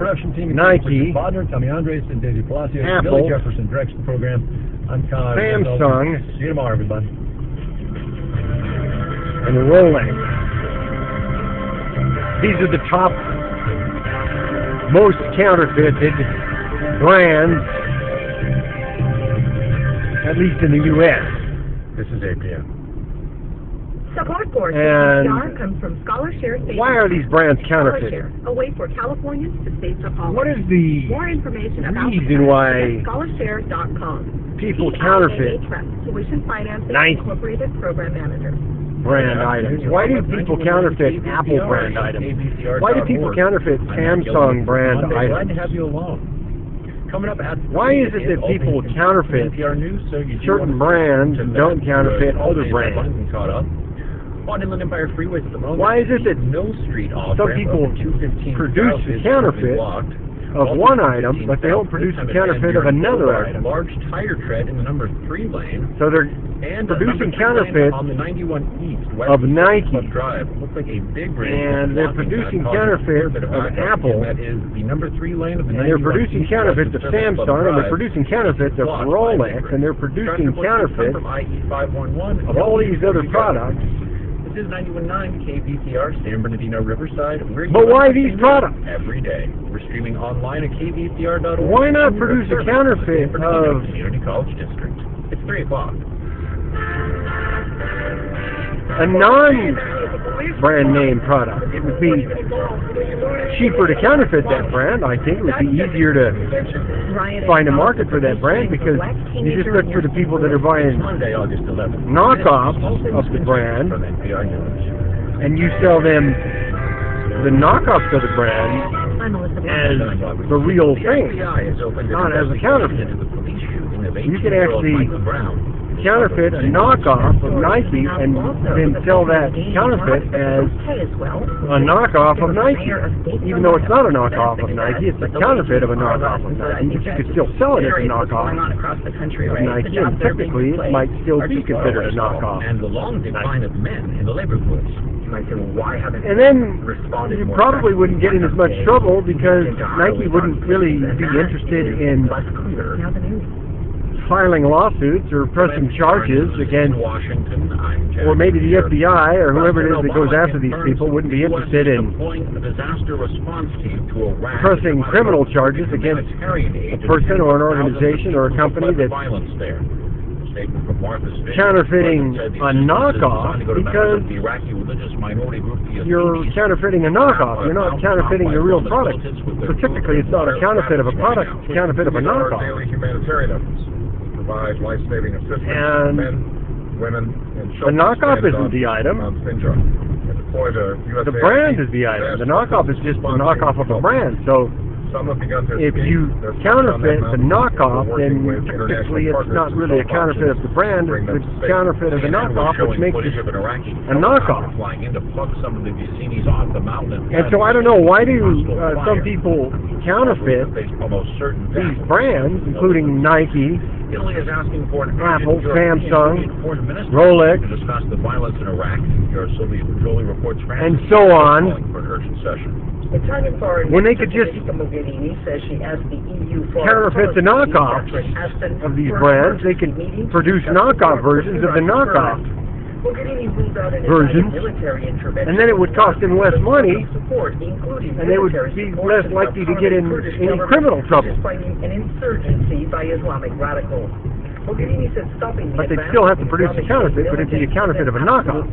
production team, Nike, Bodner, Tommy Andres, and David Palacios, Apple, Billy Jefferson directs the program. I'm Todd. Samsung, See you tomorrow, everybody. and Rolex. These are the top most counterfeited brands, at least in the U.S. This is APM. Support for And CPR comes from ScholarShare State. why are these brands counterfeit? ScholarShare, a way for Californians to save for college. What is the More information about reason why ScholarShare.com. people counterfeit Tuition Financing Nice. Incorporated Program Manager. brand items? Why do people counterfeit Apple brand items? Why do people counterfeit Samsung brand Glad to items? have you along. Coming up at Why is it that people counterfeit certain brands and don't counterfeit other brands? On Inland Empire freeways at the moment. Why is it that no street off some people produce a counterfeit of one item, but they don't produce a counterfeit of another item? Large tire tread in the number 3 lane. So they're And producing counterfeits on the 91 East of Nike, Drive. Looks like a big and they're producing counterfeits of Apple, that is the number 3 lane of the and they're producing counterfeits of Samsung, and they're producing counterfeits of Rolex, and they're producing counterfeits of all these other products. This is 91.9 KVCR, San Bernardino Riverside. But why these products? Every day. We're streaming online at kvcr.org. Why not produce a counterfeit of Community College District? It's 3 o'clock. a non-brand name product? It would be cheaper to counterfeit that brand. I think it would be easier to find a market for that brand, because you just look for the people that are buying Monday, August 11th. knockoffs of the brand, From NPR News. and you sell them the knockoffs of the brand as the real thing, not as a counterfeit. You can actually counterfeit a knockoff of Nike and then sell that counterfeit as a knockoff of Nike. Even though it's not a knockoff of Nike, it's a counterfeit of a knockoff of Nike, but you could still sell it as a knockoff of Nike, and technically it might still be considered a knockoff. And the long decline of men in the labor force. And then you probably wouldn't get in as much trouble, because Nike wouldn't really be interested in filing lawsuits or pressing charges against, or maybe the FBI or whoever it is that goes after these people wouldn't be interested in pressing criminal charges against a person or an organization or a company that's counterfeiting a knockoff, because you're counterfeiting a knockoff. You're not counterfeiting the real product. So typically it's not a counterfeit of a product, it's a counterfeit of a knockoff. And the knockoff isn't the item. The brand is the item. The knockoff is just a knockoff of a brand. So if you counterfeit the knockoff, then typically it's not really a counterfeit of the brand, it's a counterfeit of the knockoff, which makes it a knockoff. And so I don't know, why do some people counterfeit these brands, including Nike, Apple, Samsung, Rolex, and so on, when they could just counterfeit the knockoffs of these brands. They could produce knockoff versions of the knockoff versions, and then it would cost them less money, and they would be less likely to get in any criminal trouble. But they'd still have to produce a counterfeit, but it'd be a counterfeit of a knockoff.